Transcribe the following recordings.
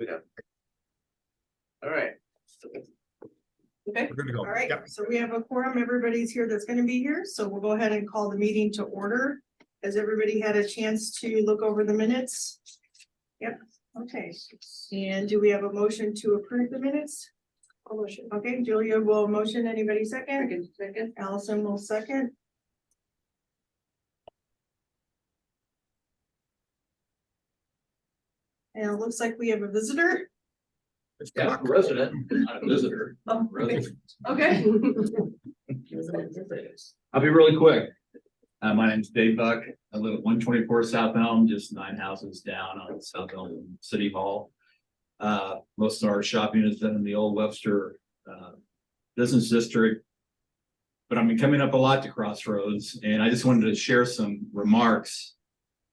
Yeah. All right. Okay, We're good to go. all right, Yep. so we have a quorum, everybody's here that's gonna be here, so we'll go ahead and call the meeting to order. Has everybody had a chance to look over the minutes? Yep, okay, and do we have a motion to approve the minutes? A motion. Okay, Julia will motion, anybody second? Second. Allison will second. And it looks like we have a visitor. Yeah, resident, not a visitor. Oh, okay. Resident. Okay. I'll be really quick. My name's Dave Buck. I live at 124 South Elm, just 9 houses down on South Elm City Hall. Most of our shopping is done in the old Webster business district. But I'm coming up a lot to Crossroads, and I just wanted to share some remarks.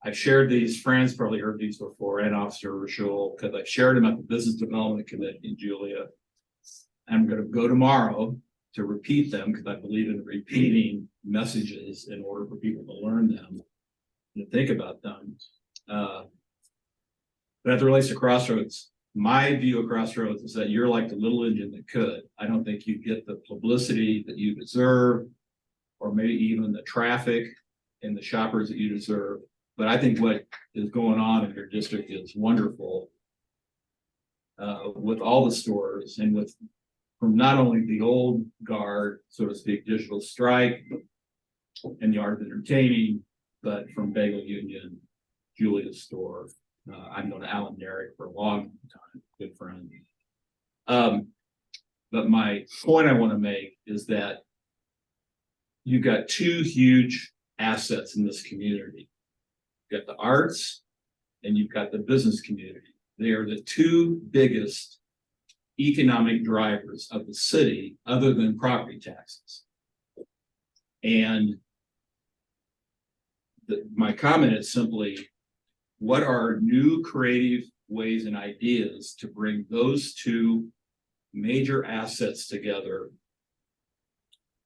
I've shared these, Fran's probably heard these before, and Officer Rachel, because I've shared them at the Business Development Committee in Julia. I'm going to go tomorrow to repeat them because I believe in repeating messages in order for people to learn them and to think about them. But as it relates to Crossroads, my view of Crossroads is that you're like the little engine that could. I don't think you get the publicity that you deserve, or maybe even the traffic and the shoppers that you deserve. But I think what is going on in your district is wonderful. With all the stores and with from not only the old guard, so to speak, Digital Strike and the Art of Entertaining, but from Bagel Union, Julia's store. I've known Alan Derrick for a long time, good friend. But my point I want to make is that you've got two huge assets in this community. You've got the arts and you've got the business community. They are the two biggest economic drivers of the city other than property taxes. And my comment is simply, what are new creative ways and ideas to bring those two major assets together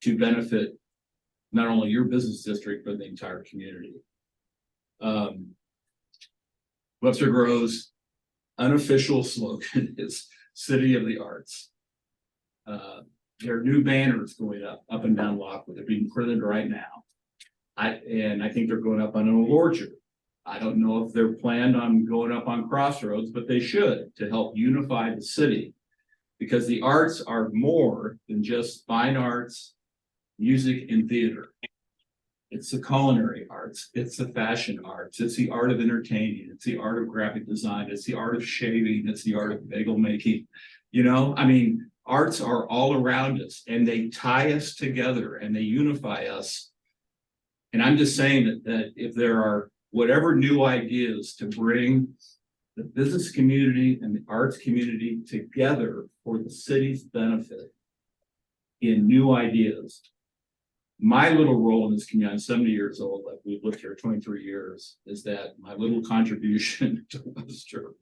to benefit not only your business district, but the entire community? Webster Grove's unofficial slogan is City of the Arts. There are new banners going up and down Lockwood. They're being printed right now. I think they're going up on an orchard. I don't know if they're planned on going up on Crossroads, but they should, to help unify the city. Because the arts are more than just fine arts, music, and theater. It's the culinary arts, it's the fashion arts, it's the art of entertaining, it's the art of graphic design, it's the art of shaving, it's the art of bagel making. You know, I mean, arts are all around us and they tie us together and they unify us. And I'm just saying that if there are whatever new ideas to bring the business community and the arts community together for the city's benefit in new ideas. My little role in this community, I'm 70 years old, like we've lived here 23 years, is that my little contribution to Webster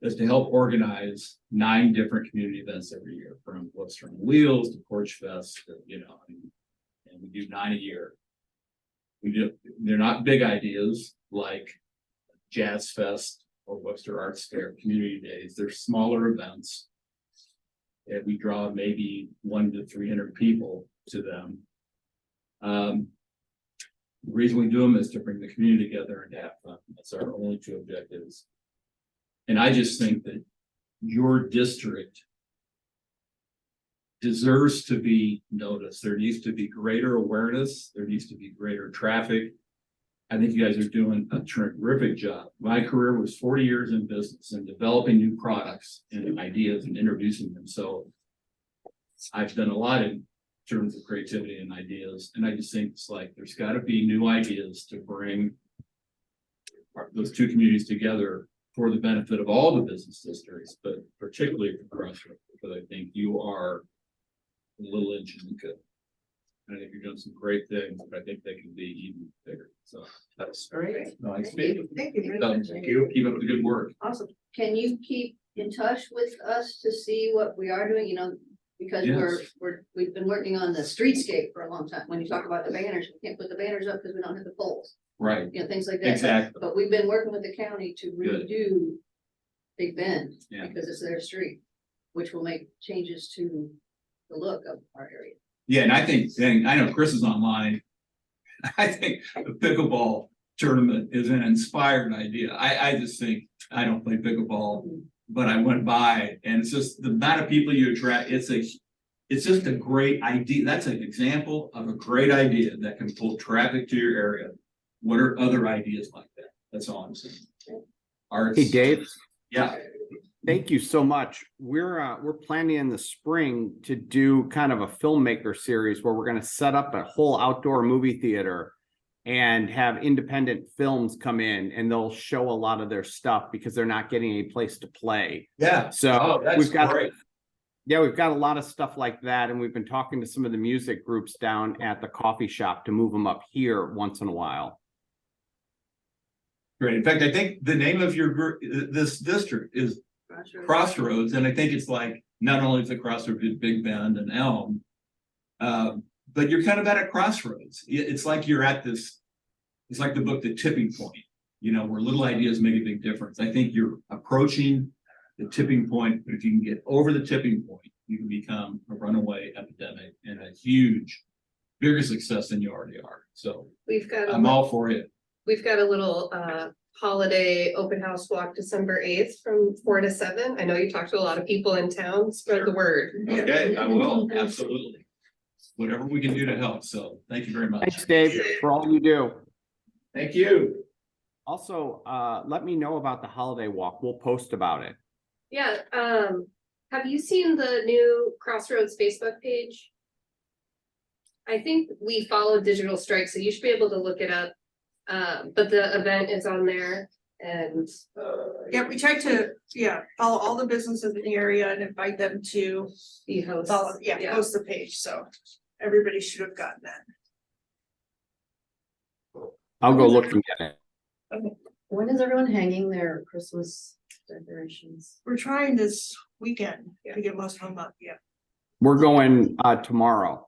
is to help organize 9 different community events every year, from Webster on Wheels to Porch Fest, and we do 9 a year. They're not big ideas like Jazz Fest or Webster Arts Fair, Community Days. They're smaller events. And we draw maybe 100 to 300 people to them. The reason we do them is to bring the community together and to have fun. That's our only 2 objectives. And I just think that your district deserves to be noticed. There needs to be greater awareness. There needs to be greater traffic. I think you guys are doing a terrific job. My career was 40 years in business and developing new products and ideas and introducing them. So I've done a lot in terms of creativity and ideas. And I just think it's like, there's got to be new ideas to bring those 2 communities together for the benefit of all the business districts, but particularly for Crossroads, because I think you are a little engine that could. And I think you're doing some great things, but I think they can be even bigger. So that's All right. nice. Thank you. Thank you. Thank you. Keep up the good work. Awesome. Can you keep in touch with us to see what we are doing, because Yes. we've been working on the streetscape for a long time. When you talk about the banners, we can't put the banners up because we don't have the poles, Right. things like that. Exactly. But we've been working with the county to Good. redo Big Bend, Yeah. because it's their street, which will make changes to the look of our area. Yeah, and I know Chris is online. I think the pickleball tournament is an inspired idea. I just think, I don't play pickleball, but I went by and it's just the amount of people you attract. It's just a great idea. That's an example of a great idea that can pull traffic to your area. What are other ideas like that? That's all I'm saying. Arts. Hey, Dave, Yeah, thank you so much. We're planning in the spring to do kind of a filmmaker series where we're going to set up a whole outdoor movie theater and have independent films come in, and they'll show a lot of their stuff because they're not getting a place to play. yeah. So Oh, that's we've got great. Yeah, we've got a lot of stuff like that, and we've been talking to some of the music groups down at the coffee shop to move them up here once in a while. Great. In fact, I think the name of your group, this district is Crossroads, and I think it's like not only is the Crossroads with Big Bend and Elm, but you're kind of at a crossroads. It's like you're at this. It's like the book, The Tipping Point. You know, where little ideas make a big difference. I think you're approaching the tipping point, but if you can get over the tipping point, you can become a runaway epidemic and a huge, bigger success than you already are. So We've got I'm all for it. we've got a little holiday open house walk December 8th from 4 to 7. I know you talked to a lot of people in town, spread the word. Okay, I will, absolutely. Whatever we can do to help. So thank you very much. Thanks, Dave, for all you do. Thank you. Also, let me know about the holiday walk. We'll post about it. Yeah, have you seen the new Crossroads Facebook page? I think we follow Digital Strike, so you should be able to look it up. But the event is on there and Yeah, we tried to, follow all the businesses in the area and invite them to be hosts. follow, post the page, so everybody should have gotten that. I'll go look and get it. When is everyone hanging their Christmas decorations? We're trying this weekend to get most of them up, We're going tomorrow.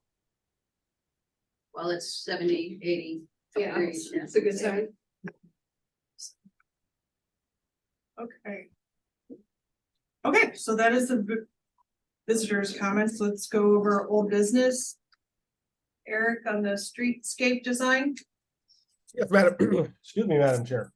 Well, it's 70, 80 Yeah, degrees. it's a good sign. Okay. Okay, so that is the visitors' comments. Let's go over old business. Eric on the streetscape design. Yes, Madam, excuse me, Madam Chair.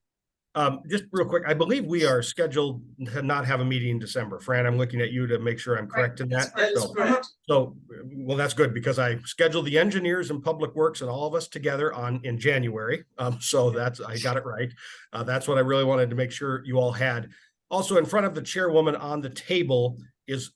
Just real quick, I believe we are scheduled to not have a meeting in December. Fran, I'm looking at you to make sure I'm correct in that. That is So- correct. So, well, that's good because I scheduled the engineers and public works and all of us together in January. So I got it right. That's what I really wanted to make sure you all had. Also, in front of the chairwoman on the table is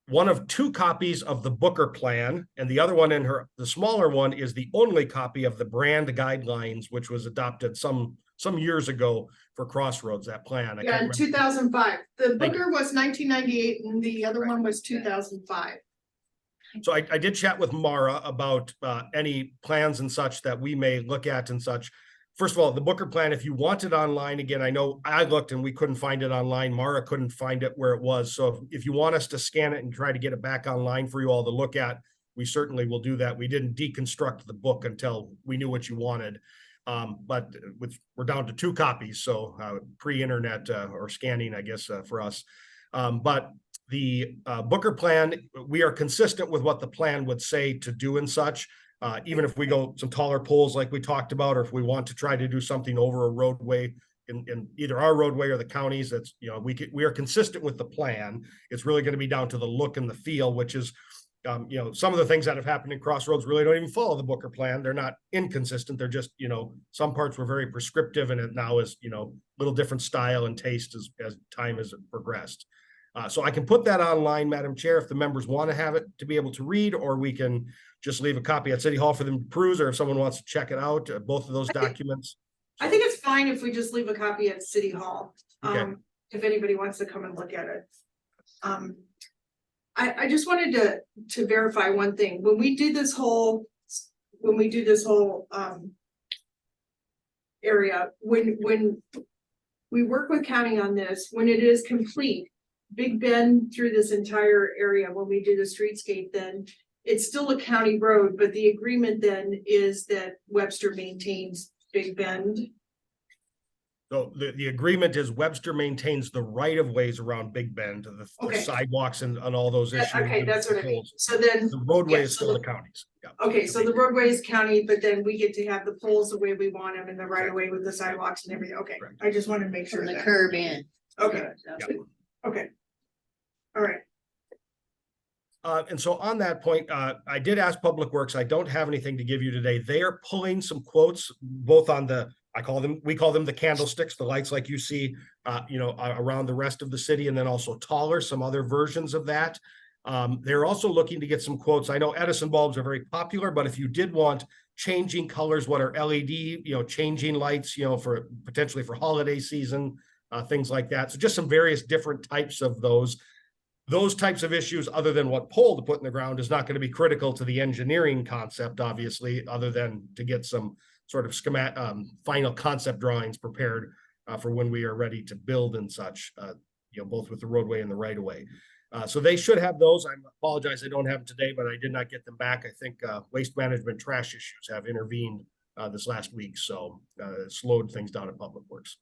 one of two copies of the Booker plan, and the other one the smaller one is the only copy of the brand guidelines, which was adopted some years ago for Crossroads, that plan. I Yeah, can't in remember. 2005. The Thank you. Booker was 1998 and the other one was 2005. So I did chat with Mara about any plans and such that we may look at and such. First of all, the Booker plan, if you want it online, again, I know I looked and we couldn't find it online. Mara couldn't find it where it was. So if you want us to scan it and try to get it back online for you all to look at, we certainly will do that. We didn't deconstruct the book until we knew what you wanted. But we're down to two copies, so pre-internet or scanning, I guess, for us. But the Booker plan, we are consistent with what the plan would say to do and such. Even if we go some taller poles like we talked about, or if we want to try to do something over a roadway in either our roadway or the counties, that's, we are consistent with the plan. It's really going to be down to the look and the feel, which is, some of the things that have happened in Crossroads really don't even follow the Booker plan. They're not inconsistent. They're just, some parts were very prescriptive, and it now is, little different style and taste as time has progressed. So I can put that online, Madam Chair, if the members want to have it to be able to read, or we can just leave a copy at City Hall for them to peruse, or if someone wants to check it out, both of those documents. I think it's fine if we just leave a copy at City Hall, Okay. if anybody wants to come and look at it. I just wanted to verify one thing. When we do this whole area, when we work with county on this, when it is complete, Big Bend through this entire area, when we do the streetscape, then it's still a county road, but the agreement then is that Webster maintains Big Bend. So the agreement is Webster maintains the right of ways around Big Bend, the Okay. sidewalks and all those issues. Okay, that's what I mean. So then, The roadway yeah, is so still the- the county's. Yeah. okay, so the roadway is county, but then we get to have the poles the way we want them and the right of way with the sidewalks and everything. Okay, Correct. I just wanted to make sure From the that, curb in. okay, Yeah. okay. All right, And so on that point, I did ask Public Works, I don't have anything to give you today. They are pulling some quotes, both on we call them the candlesticks, the lights like you see, around the rest of the city, and then also taller, some other versions of that. They're also looking to get some quotes. I know Edison bulbs are very popular, but if you did want changing colors, what are LED, changing lights, for potentially for holiday season, things like that. So just some various different types of those types of issues, other than what pole to put in the ground, is not going to be critical to the engineering concept, obviously, other than to get some sort of final concept drawings prepared for when we are ready to build and such, both with the roadway and the right of way. So they should have those. I apologize, I don't have them today, but I did not get them back. I think waste management trash issues have intervened this last week, so it slowed things down at Public Works.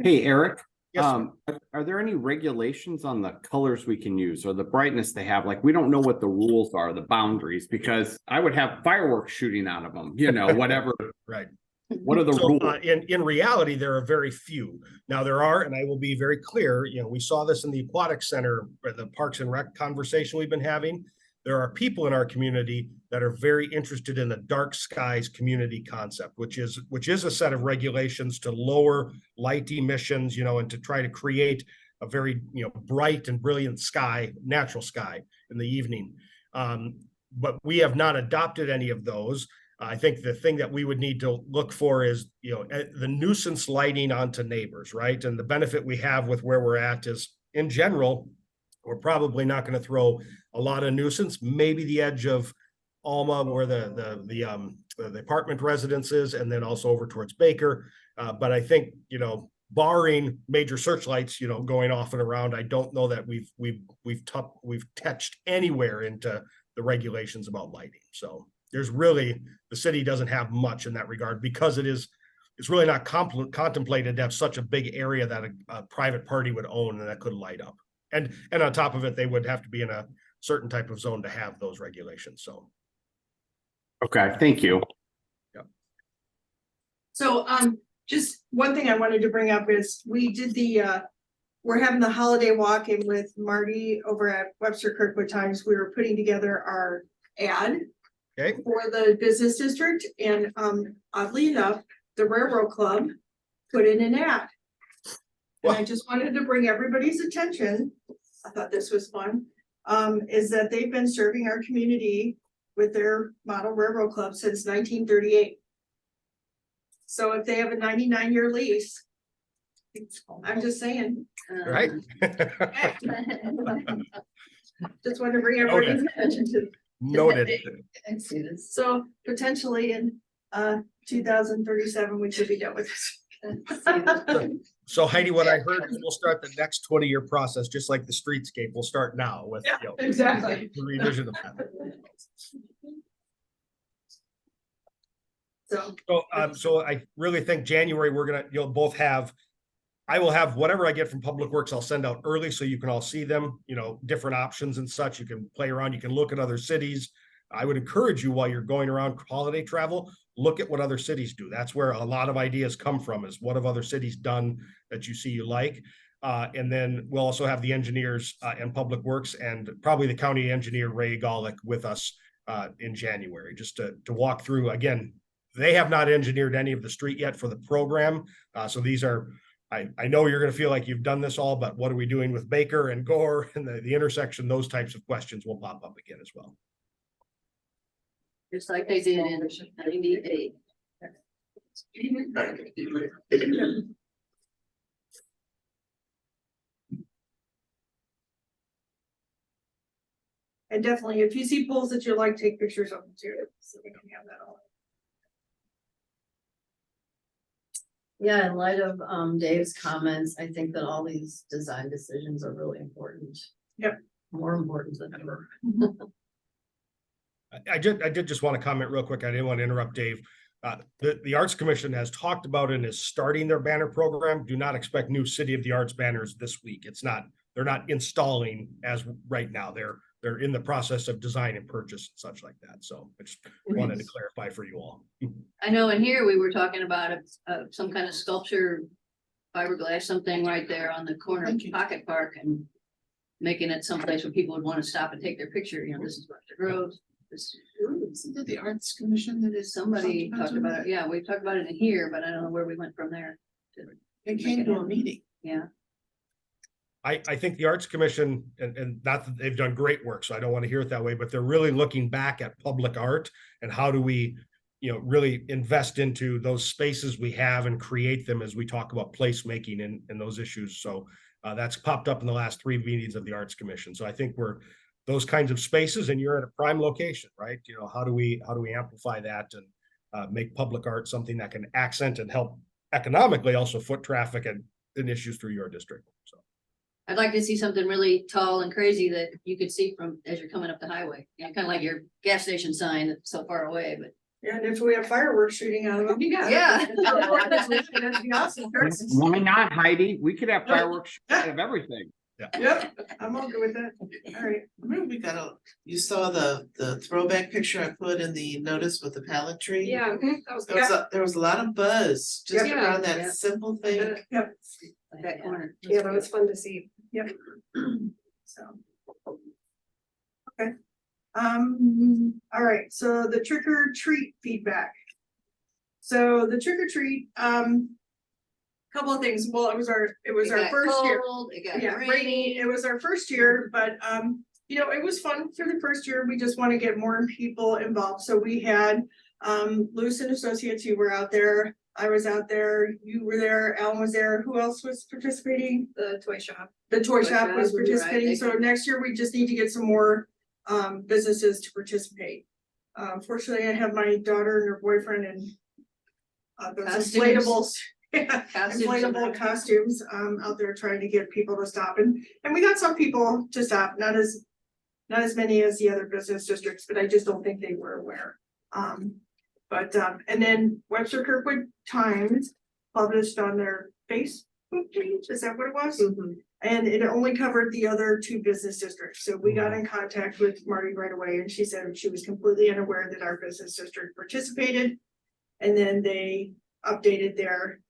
Hey, Eric. Yes, sir. Are there any regulations on the colors we can use or the brightness they have? Like, we don't know what the rules are, the boundaries, because I would have fireworks shooting out of them, whatever. Right. What are the So rules? in reality, there are very few. Now there are, and I will be very clear, we saw this in the aquatic center, or the Parks and Rec conversation we've been having. There are people in our community that are very interested in the dark skies community concept, which is a set of regulations to lower light emissions, and to try to create a very, bright and brilliant sky, natural sky in the evening. But we have not adopted any of those. I think the thing that we would need to look for is, the nuisance lighting onto neighbors, right? And the benefit we have with where we're at is, in general, we're probably not going to throw a lot of nuisance, maybe the edge of Alma where the apartment residence is, and then also over towards Baker. But I think, barring major searchlights, going off and around, I don't know that we've touched anywhere into the regulations about lighting. So there's really, the city doesn't have much in that regard, because it's really not contemplated to have such a big area that a private party would own and that could light up. And on top of it, they would have to be in a certain type of zone to have those regulations. So. Okay, thank you. so, just one thing I wanted to bring up is we did we're having the holiday walk-in with Marty over at Webster Kirkwood Times. We were putting together our ad Okay. for the business district, and oddly enough, the Railroad Club put in an ad. And I just wanted to bring everybody's attention, I thought this was fun, is that they've been serving our community with their model railroad club since 1938. So if they have a 99-year lease, I'm just saying, Right. just wanted to bring everybody's attention to. Noted. I see this. So potentially in 2037, we should be done with this. So Heidi, what I heard is we'll start the next 20-year process, just like the streetscape. We'll start now with Exactly. the revision of that. So I really think January, you'll both have, I will have whatever I get from Public Works, I'll send out early so you can all see them, different options and such. You can play around, you can look at other cities. I would encourage you, while you're going around holiday travel, look at what other cities do. That's where a lot of ideas come from, is what have other cities done that you see you like. And then we'll also have the engineers and Public Works and probably the county engineer, Ray Golick, with us in January, just to walk through. Again, they have not engineered any of the street yet for the program. So these are, I know you're going to feel like you've done this all, but what are we doing with Baker and Gore and the intersection? Those types of questions will pop up again as well. Just like they did in 98. And definitely, if you see poles that you like, take pictures of them too, so we can have that all. Yeah, in light of Dave's comments, I think that all these design decisions are really important. Yep. More important than ever. I did just want to comment real quick. I didn't want to interrupt Dave. The Arts Commission has talked about and is starting their banner program. Do not expect new City of the Arts banners this week. They're not installing as right now. They're in the process of design and purchase and such like that. So I just wanted to clarify for you all. I know in here we were talking about some kind of sculpture, fiberglass, something right there on the corner of Pocket Park and making it someplace where people would want to stop and take their picture. You know, this is Buster Groves. Isn't it the Arts Commission that is? Somebody talked about it. Yeah, we talked about it in here, but I don't know where we went from there. It came to a meeting. Yeah. I think the Arts Commission, and not that they've done great work, so I don't want to hear it that way, but they're really looking back at public art and how do we, you know, really invest into those spaces we have and create them as we talk about placemaking and those issues. So that's popped up in the last 3 meetings of the Arts Commission. So I think we're those kinds of spaces, and you're at a prime location, right? You know, how do we amplify that and make public art something that can accent and help economically also foot traffic and issues through your district. So. I'd like to see something really tall and crazy that you could see from as you're coming up the highway. You know, kind of like your gas station sign that's so far away, but. Yeah, and if we have fireworks shooting out of them. Yeah. That'd be awesome. Why not, Heidi? We could have fireworks out of everything. Yep, I'm all good with that. All right. Remember you saw the throwback picture I put in the notice with the pallet tree? Yeah, that was There was there was a lot of buzz just Yeah. around that Yeah. simple thing. Yep. That corner. Yeah, that was fun to see. Yep. So. Okay. All right, so the trick or treat feedback. So the trick or treat, couple of things. Well, it was our got first year. cold, it got Yeah, rainy. It was our first year, but you know, it was fun for the first year. We just want to get more people involved. So we had Lewis and Associates who were out there. I was out there, you were there, Alan was there. Who else was participating? The toy shop. The toy shop shop, was right, participating. they So can- next year we just need to get some more businesses to participate. Fortunately, I have my daughter and her boyfriend and those Costumes. inflatables. Costumes. Inflatable costumes out there trying to get people to stop, and we got some people to stop, not as many as the other business districts, but I just don't think they were aware. And then Webster Kirkwood Times published on their Facebook page, is that what it was? And it only covered the other 2 business districts, so we got in contact with Marty right away, and she said she was completely unaware that our business district participated. And then they updated their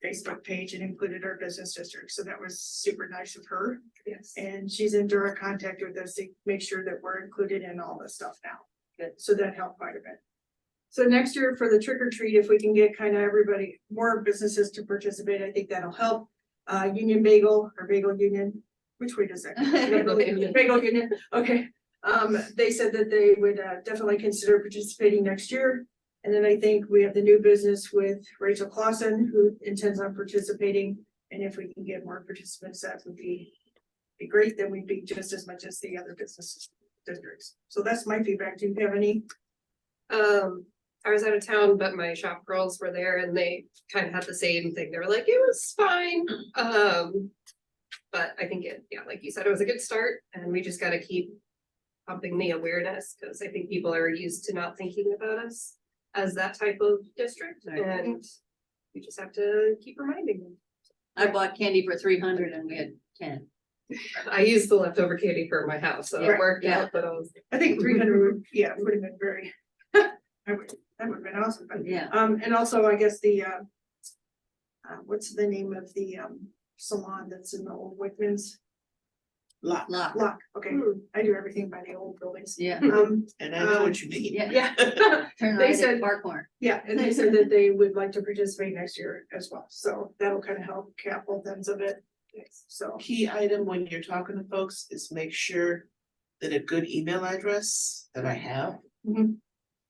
Facebook page and included our business district, so that was super nice of her. Yes. And she's in direct contact with us to make sure that we're included in all this stuff now. Good. So that helped quite a bit. So next year for the trick or treat, if we can get kind of everybody, more businesses to participate, I think that'll help. Union Bagel or Bagel Union, which way does that? go? Bagel Union, okay. They said that they would definitely consider participating next year. And then I think we have the new business with Rachel Clausen, who intends on participating. And if we can get more participants, that would be great. Then we'd be just as much as the other business districts. So that's my feedback. Do you have any? I was out of town, but my shop girls were there and they kind of had the same thing. They were like, it was fine. But I think like you said, it was a good start, and we just gotta keep pumping the awareness, because I think people are used to not thinking about us as that type of district, Right. and we just have to keep reminding them. I bought candy for 300 and we had 10. I used the leftover candy for my house, so it Right, worked yeah. out, but I was. I think 300 would, would have been very, that would have been awesome, but, Yeah. and also I guess the, what's the name of the, salon that's in the old Wickman's? Lot. Lock, okay, I do everything by the old buildings. Yeah. And I know what you mean. Yeah. Yeah, Turn They right said- at Park Corner. yeah, and they said that they would like to participate next year as well, so that'll kind of help cap both ends of it. So, Key item when you're talking to folks is make sure that a good email address that I have. Mhm.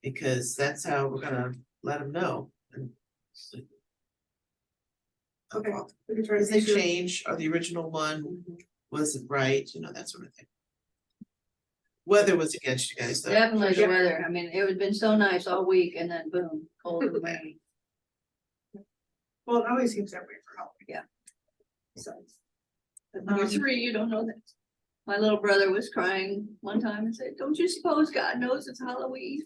Because that's how we're gonna let them know. And okay, we can try to Because they make sure. change, or the original one wasn't right, you know, that sort of thing. Weather was against you guys, though. Definitely the Yeah. weather. I mean, it would been so nice all week and then boom, cold and rainy. Well, it always seems that way for Halloween. Yeah. So. When you're 3, you don't know that. My little brother was crying one time and said, "Don't you suppose God knows it's Halloween?"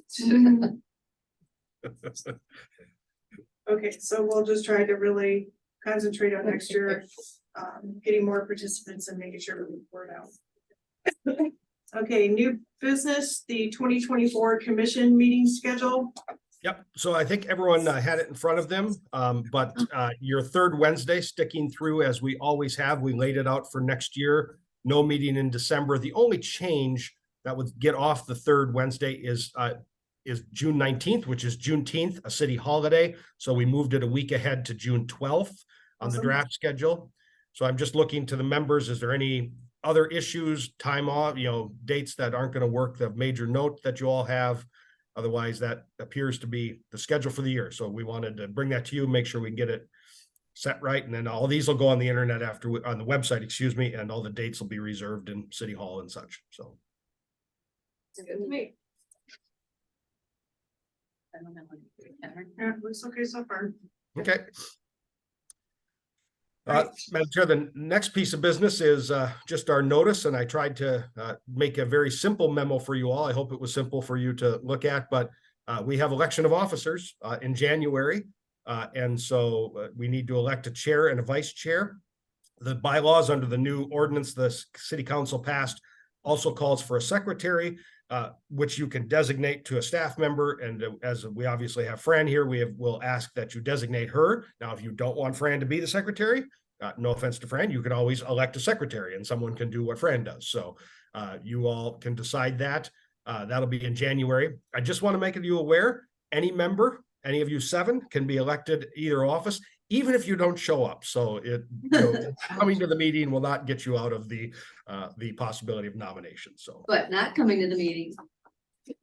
Okay, so we'll just try to really concentrate on next year, getting more participants and making sure we word out. Okay, new business, the 2024 commission meeting schedule. Yep, so I think everyone had it in front of them, but your third Wednesday sticking through as we always have, we laid it out for next year. No meeting in December. The only change that would get off the third Wednesday is June 19th, which is Juneteenth, a city holiday. So we moved it a week ahead to June 12th on the Awesome. draft schedule. So I'm just looking to the members. Is there any other issues, time off, dates that aren't going to work, the major note that you all have? Otherwise, that appears to be the schedule for the year. So we wanted to bring that to you, make sure we can get it set right. And then all these will go on the internet on the website, excuse me, and all the dates will be reserved in City Hall and such. So. It's good to me. I don't know. Yeah, looks okay so far. Okay. Right. Madam Chair, the next piece of business is just our notice, and I tried to make a very simple memo for you all. I hope it was simple for you to look at, but we have election of officers in January, and so we need to elect a chair and a vice chair. The bylaws under the new ordinance the City Council passed also calls for a secretary, which you can designate to a staff member. And as we obviously have Fran here, we'll ask that you designate her. Now, if you don't want Fran to be the secretary, no offense to Fran, you can always elect a secretary and someone can do what Fran does. So you all can decide that. That'll be in January. I just want to make you aware, any member, any of you 7 can be elected either office, even if you don't show up. So coming to the meeting will not get you out of the possibility of nomination. So, But not coming to the meeting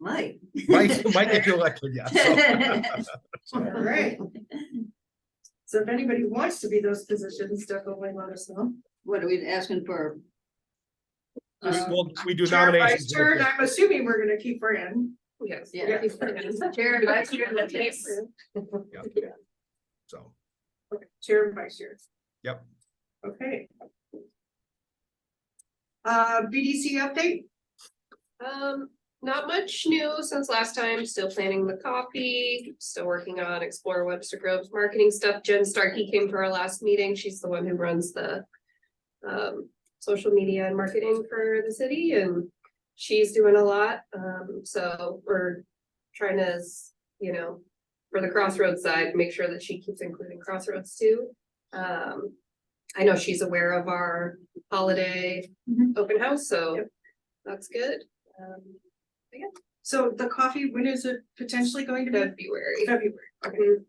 might. might get you elected, yeah. So. All right. So if anybody wants to be those positions, definitely let us know. What are we asking for? We do Chair, vice nominations. chair, and I'm assuming we're gonna keep Fran. Yes. Yeah. Chair and vice chair, that's it. Yep. So, Okay, chair and vice chair. yep. Okay. BDC update? Not much new since last time, still planning the coffee, still working on Explore Webster Grove's marketing stuff. Jen Starkey came to our last meeting. She's the one who runs the social media and marketing for the city, and she's doing a lot. So we're trying to, for the Crossroads side, make sure that she keeps including Crossroads too. I know she's aware of our holiday open house, so that's good. So the coffee, when is it potentially going to be? February. February, okay.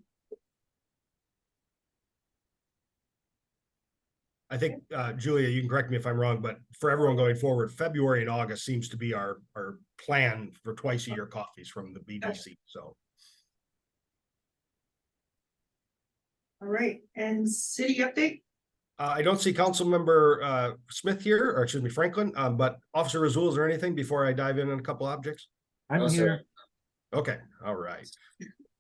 I think, Julia, you can correct me if I'm wrong, but for everyone going forward, February and August seems to be our plan for twice a year coffees from the BDC. So. All right, and city update? I don't see Councilmember Smith here, or excuse me, Franklin, but Officer Razul, is there anything before I dive in on a couple objects? I'm here. Okay, all right.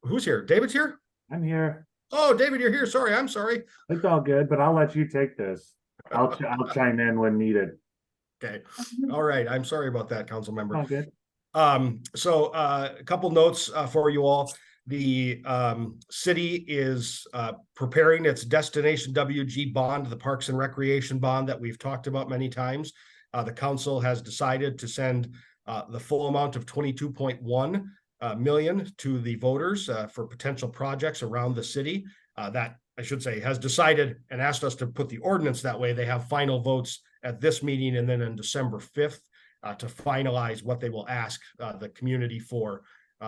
Who's here? David's here? I'm here. Oh, David, you're here. Sorry, I'm sorry. It's all good, but I'll let you take this. I'll chime in when needed. Okay, all right. I'm sorry about that, council member. All good. So a couple notes for you all. The city is preparing its Destination WG bond, the Parks and Recreation bond that we've talked about many times. The council has decided to send the full amount of 22.1 million to the voters for potential projects around the city. That, I should say, has decided and asked us to put the ordinance that way. They have final votes at this meeting and then on December 5th to finalize what they will ask the community for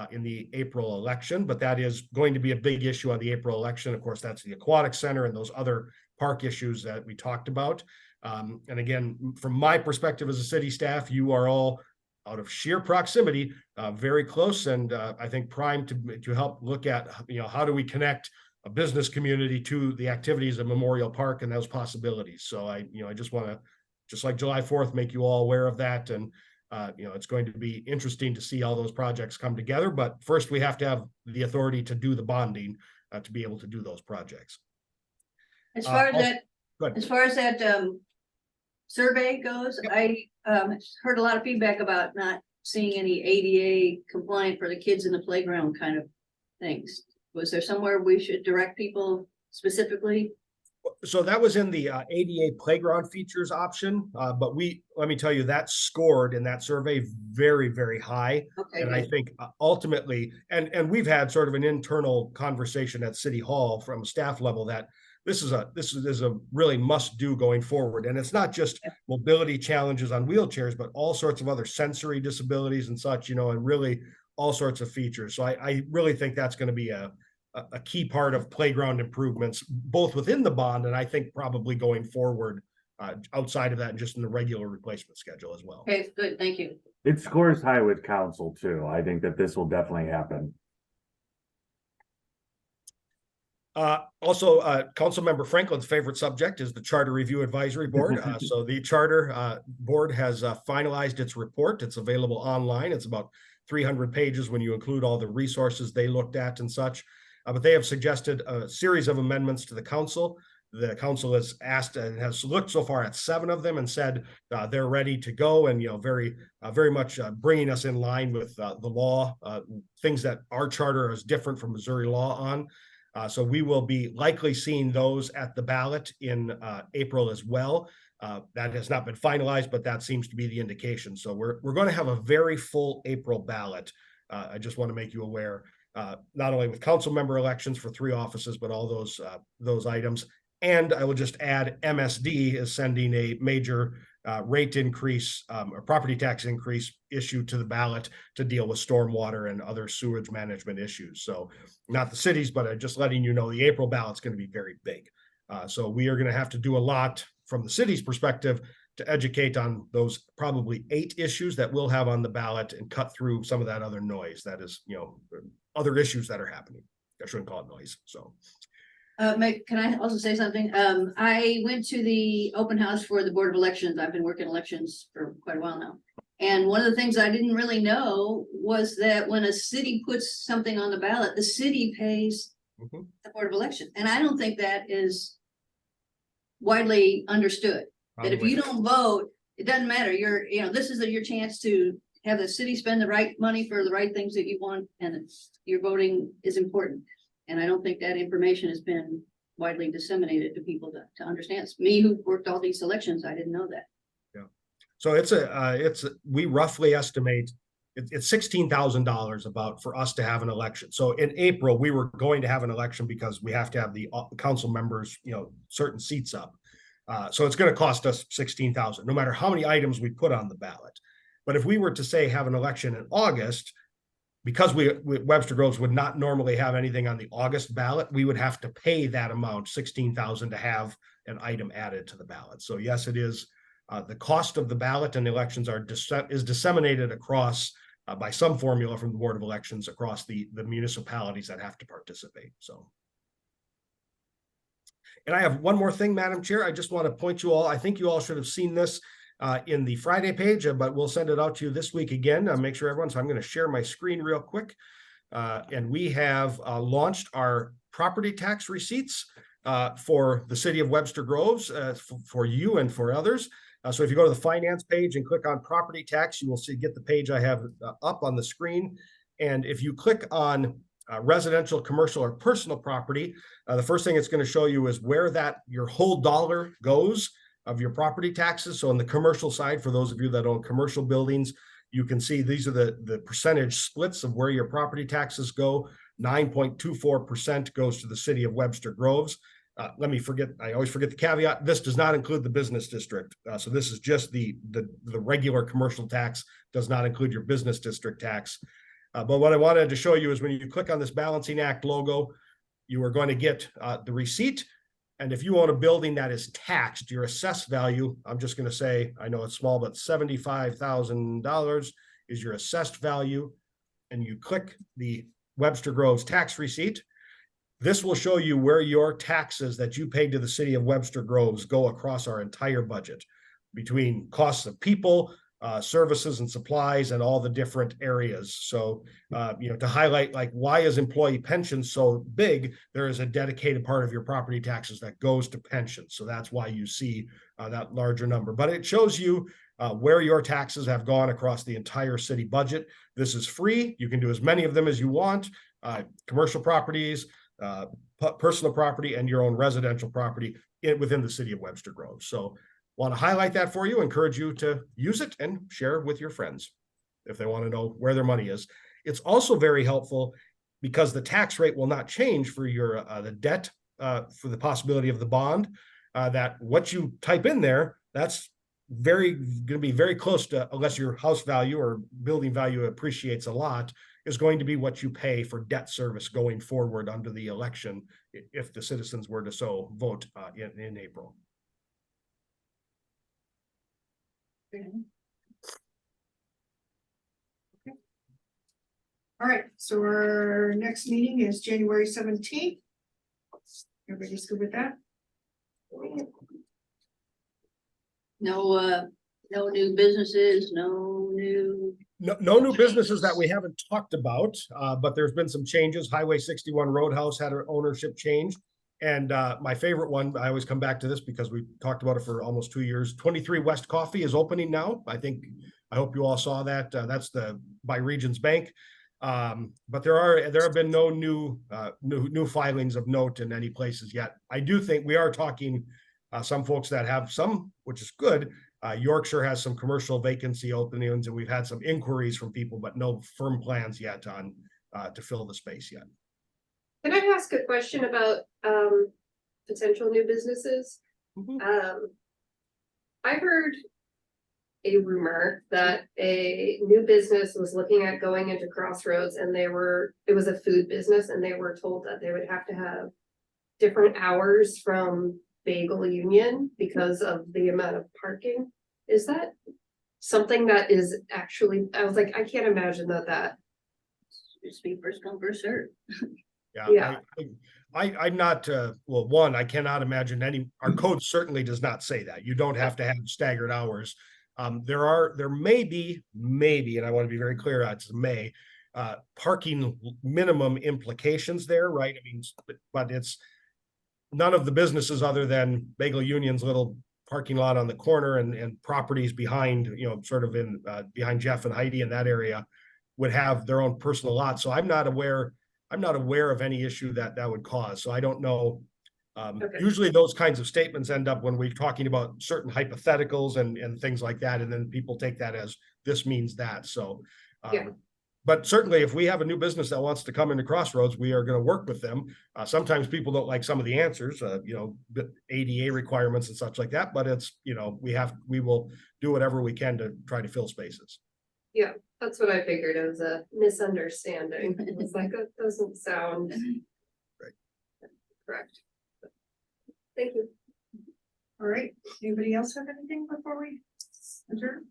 in the April election. But that is going to be a big issue on the April election. Of course, that's the Aquatic Center and those other park issues that we talked about. And again, from my perspective as a city staff, you are all out of sheer proximity, very close, and I think primed to help look at, how do we connect a business community to the activities of Memorial Park and those possibilities. So I just want to, just like July 4th, make you all aware of that. And, it's going to be interesting to see all those projects come together. But first, we have to have the authority to do the bonding to be able to do those projects. As far as also- that, as far as that survey goes, Yep. I heard a lot of feedback about not seeing any ADA compliant for the kids in the playground kind of things? Was there somewhere we should direct people specifically? So that was in the ADA playground features option, but let me tell you, that scored in that survey very, very high. Okay, And I good. think ultimately, and we've had sort of an internal conversation at City Hall from a staff level that this is a really must do going forward. And it's not just mobility challenges on wheelchairs, but all sorts of other sensory disabilities and such, and really all sorts of features. So I really think that's going to be a key part of playground improvements, both within the bond and I think probably going forward outside of that and just in the regular replacement schedule as well. Okay, good, thank you. It scores high with council too. I think that this will definitely happen. Also, Councilmember Franklin's favorite subject is the Charter Review Advisory Board. So the Charter Board has finalized its report. It's available online. It's about 300 pages when you include all the resources they looked at and such. But they have suggested a series of amendments to the council. The council has asked and has looked so far at 7 of them and said they're ready to go, and very much bringing us in line with the law, things that our charter is different from Missouri law on. So we will be likely seeing those at the ballot in April as well. That has not been finalized, but that seems to be the indication. So we're going to have a very full April ballot. I just want to make you aware. Not only with council member elections for 3 offices, but all those items. And I will just add, MSD is sending a major rate increase, or property tax increase issue to the ballot to deal with stormwater and other sewage management issues. So not the cities, but just letting you know, the April ballot's going to be very big. So we are going to have to do a lot from the city's perspective to educate on those probably 8 issues that we'll have on the ballot and cut through some of that other noise that is, other issues that are happening. I shouldn't call it noise. So Can I also say something? I went to the open house for the Board of Elections. I've been working elections for quite a while now. And one of the things I didn't really know was that when a city puts something on the ballot, the city pays the Board of Elections. And I don't think that is widely understood. That if you don't vote, it doesn't matter. This is your chance to have the city spend the right money for the right things that you want, and your voting is important. And I don't think that information has been widely disseminated to people to understand. It's me who worked all these elections, I didn't know that. Yeah. So we roughly estimate it's $16,000 about for us to have an election. So in April, we were going to have an election because we have to have the council members, certain seats up. So it's going to cost us $16,000, no matter how many items we put on the ballot. But if we were to say have an election in August, because Webster Groves would not normally have anything on the August ballot, we would have to pay that amount, $16,000, to have an item added to the ballot. So yes, it is the cost of the ballot and the elections is disseminated across by some formula from the Board of Elections across the municipalities that have to participate. So. And I have one more thing, Madam Chair. I just want to point you all, I think you all should have seen this in the Friday page, but we'll send it out to you this week again. Make sure everyone, so I'm going to share my screen real quick. And we have launched our property tax receipts for the city of Webster Groves for you and for others. So if you go to the finance page and click on property tax, you will get the page I have up on the screen. And if you click on residential, commercial, or personal property, the first thing it's going to show you is where your whole dollar goes of your property taxes. So on the commercial side, for those of you that own commercial buildings, you can see these are the percentage splits of where your property taxes go. 9.24% goes to the city of Webster Groves. I always forget the caveat. This does not include the business district. So this is just the regular commercial tax, does not include your business district tax. But what I wanted to show you is when you click on this Balancing Act logo, you are going to get the receipt. And if you own a building that is taxed, your assessed value, I'm just going to say, I know it's small, but $75,000 is your assessed value. And you click the Webster Groves tax receipt. This will show you where your taxes that you paid to the city of Webster Groves go across our entire budget, between costs of people, services and supplies, and all the different areas. So, to highlight, like, why is employee pension so big? There is a dedicated part of your property taxes that goes to pensions. So that's why you see that larger number. But it shows you where your taxes have gone across the entire city budget. This is free. You can do as many of them as you want. commercial properties, personal property, and your own residential property within the city of Webster Groves. So want to highlight that for you, encourage you to use it and share with your friends if they want to know where their money is. It's also very helpful because the tax rate will not change for your the debt for the possibility of the bond. That what you type in there, that's going to be very close to, unless your house value or building value appreciates a lot, is going to be what you pay for debt service going forward under the election if the citizens were to so vote in April. All right, so our next meeting is January 17th. Everybody's good with that? No, no new businesses, no new. No new businesses that we haven't talked about, but there's been some changes. Highway 61 Roadhouse had an ownership change. And my favorite one, I always come back to this because we talked about it for almost 2 years. 23 West Coffee is opening now. I hope you all saw that. That's by Regions Bank. But there have been no new filings of note in any places yet. I do think we are talking some folks that have some, which is good. Yorkshire has some commercial vacancy openings, and we've had some inquiries from people, but no firm plans yet on to fill the space yet. Can I ask a question about potential new businesses? I heard a rumor that a new business was looking at going into Crossroads, and it was a food business, and they were told that they would have to have different hours from Bagel Union because of the amount of parking. Is that something that is actually, I was like, I can't imagine that. Just be first come, first served. Yeah. I'm not, well, one, I cannot imagine our code certainly does not say that. You don't have to have staggered hours. There may be, and I want to be very clear, it's parking minimum implications there, right? I mean, but it's none of the businesses other than Bagel Union's little parking lot on the corner and properties behind, sort of in behind Jeff and Heidi in that area would have their own personal lot. So I'm not aware of any issue that would cause. So I don't know. Okay. Usually those kinds of statements end up when we're talking about certain hypotheticals and things like that. And then people take that as this means that. So, Yeah. But certainly if we have a new business that wants to come into Crossroads, we are going to work with them. Sometimes people don't like some of the answers, ADA requirements and such like that, but it's, we will do whatever we can to try to fill spaces. Yeah, that's what I figured. It was a misunderstanding. It was like, it doesn't sound correct. Thank you. All right, anybody else have anything before we adjourn?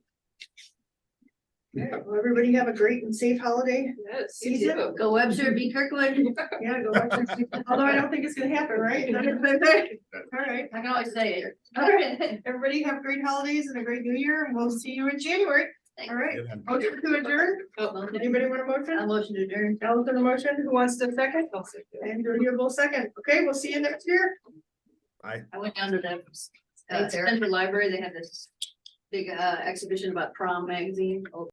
Okay, well, everybody have a great and safe holiday Yes. season. Go Webster, be Kirkwood. Yeah, go watch it. Although I don't think it's gonna happen, right? All right. I can always say it. All right, everybody have great holidays and a great new year, and we'll see you in January. All right, motion to adjourn. Anybody want a motion? A motion to adjourn. Ellen, a motion. Who wants to second? And you're both second. Okay, we'll see you next year. I went down to the Central Library. They had this big exhibition about prom magazine.